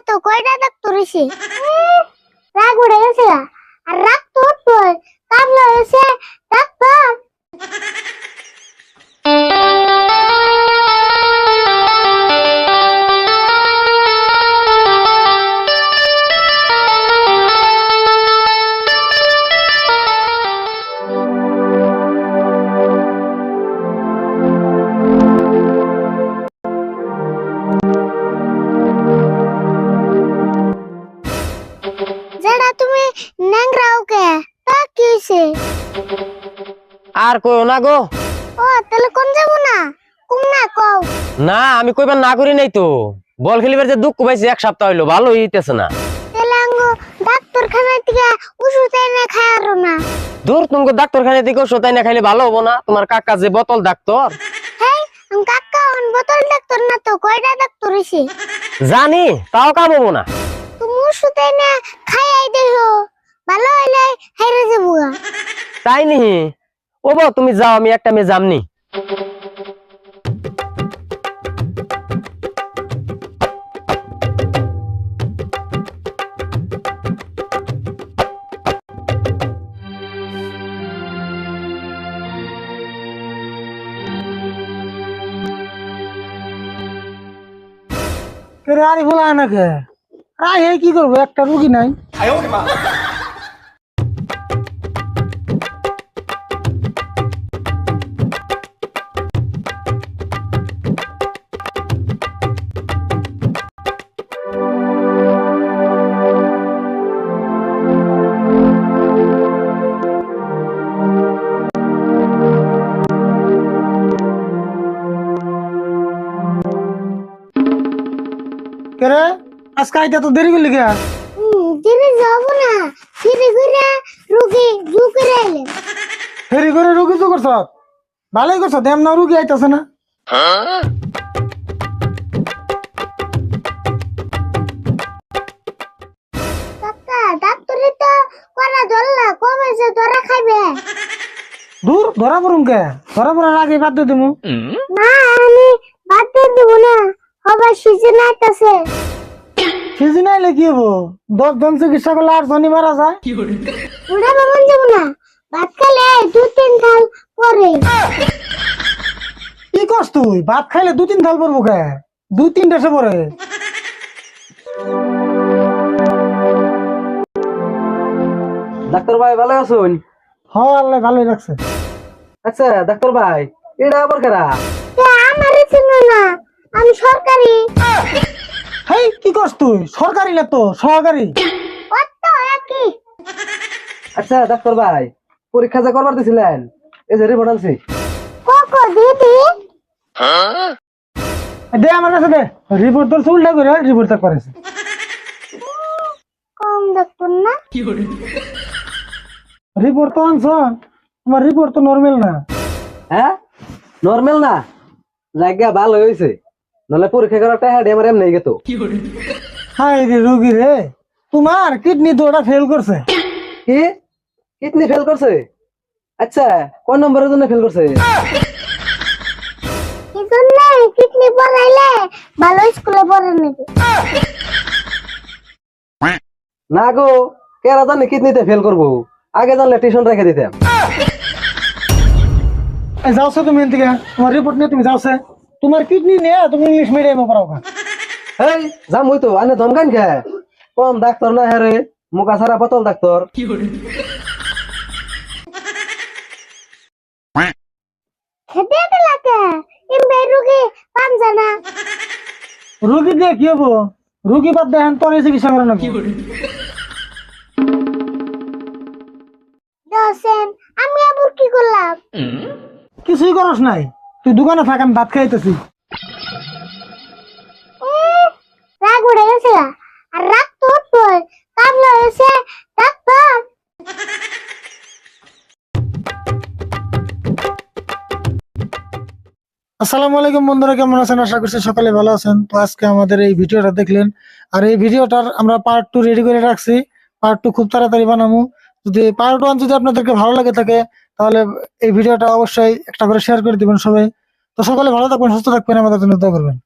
তো কয়টা ডাক্তার হইছে রাগ উড়ে গেছে আর রাগ তো উঠবই কামলা হয়েছে ডাক্তার যেটা তুমি ন্যাংরা ওকে তা কি হইছে আর কইও না গো। ও তাহলে কোন যাবো না কোন না কও না আমি কইবার না করি নাই তো, বল খেলিবার যে দুঃখ পাইছি এক সপ্তাহ হইলো, ভালো হইতেছে না। তাহলে আঙ্গো ডাক্তারখানা থেকে ওষুধ এনে খায়ারো না দূর তুমি ডাক্তারখানা থেকে ওষুধ না খাইলে ভালো হবো না? তোমার কাকা যে বোতল ডাক্তার। হেই কাকা অন বোতল ডাক্তার না তো কয়টা ডাক্তার হইছে জানি, তাও কাম হবো না। তুমি ওষুধ এনে খাইয়াই দেখো ভালো হইলে হাইরে যাবো তাই নি? ও বউ তুমি যাও, আমি একটা মেয়ে যামনি। আরে বলা না কে আয় কি করবো, একটা রুগী নাই। কে আজকে আইতে তো দেরি করলি কে? দিনে যাবো না ফিরে ঘুরে রুগী জু করে আইলে ফেরি করে রুগী তো করছ, ভালোই করছ, দেম না রুগী আইতাছে না। কাকা ডাক্তারি তো করা ধরলা কমেছে ধরা খাইবে দূর ধরা পড়ুম কে, ধরা পড়ার আগে বাদ দিয়ে দিমু। না আমি বাদ দিয়ে দেবো না আবার সিজন আইতাছে সিজন আইলে কি হবো, 10 জন চিকিৎসা করলে 8 জনই মারা যায়। ওরা বামন যাবো না ভাত খেলে 2-3 থাল পরে কি করছ তুই? ভাত খাইলে 2-3 থাল পড়বো কে? 2-3 দেশে পড়ে। ডাক্তার ভাই ভালো আছেন? হ আল্লাহ ভালোই রাখছে। আচ্ছা ডাক্তার ভাই, এটা আবার কারা? আমারে চিনো না আমি সরকারি হেই কি করছ তুই? সরকারি না তো সহকারী। কত একই আচ্ছা ডাক্তার ভাই, পরীক্ষা যা করবার দিছিলেন, এই যে রিপোর্ট আনছি। কোকো দিদি দে আমার কাছে দে, রিপোর্ট তোর উল্টা করে রিপোর্ট চেক করেছে। কম দেখুন না রিপোর্ট তো আনছ, আমার রিপোর্ট তো নরমাল না। হ্যাঁ নরমাল না? জায়গা ভালো হয়েছে, নাহলে পরীক্ষা করার টাকা আমার এমনি গেত। হাই রে রোগী রে, তোমার কিডনি তো ওটা ফেল করছে। কি কিডনি ফেল করছে? আচ্ছা কোন নম্বরের জন্য ফেল করছে? কি জন্য কিডনি পড়াইলে ভালো স্কুলে পড়ে নাকি না গো, কেরা জানে কিডনিতে ফেল করবো, আগে জানলে টিউশন রেখে দিতাম। যাওছে তুমি এদিকে, তোমার রিপোর্ট নিয়ে তুমি যাওছে, তোমার কিডনি নিয়ে তুমি ইংলিশ মিডিয়ামে পড়াও। এই যাম হইতো আনে ধমকান খা, কম ডাক্তার না হ্যাঁ রে, মুখা ছাড়া বোতল ডাক্তার। খেতে লাগে এমবে রুগী পান জানা রুগী দিয়ে কি হবো, রুগী বাদ দেখেন তোর চিকিৎসা করে নাকি? দোসেন আমি আবার কি করলাম কিছুই করস নাই, তুই দোকানে থাক, আমি ভাত খাইতেছি। রাগ উড়ে গেছে আর রাগ তো উঠবই কামলা হয়েছে ডাক্তার আসসালামু আলাইকুম বন্ধুরা, কেমন আছেন? আশা করছি সকালে ভালো আছেন। তো আজকে আমাদের এই ভিডিওটা দেখলেন, আর এই ভিডিওটার আমরা পার্ট 2 রেডি করে রাখছি। পার্ট 2 খুব তাড়াতাড়ি বানাবো। যদি পার্ট 1 যদি আপনাদেরকে ভালো লাগে থাকে, তাহলে এই ভিডিওটা অবশ্যই একটা করে শেয়ার করে দিবেন সবাই। তো সকলে ভালো থাকবেন, সুস্থ থাকবেন, আমাদের জন্য দোয়া করবেন।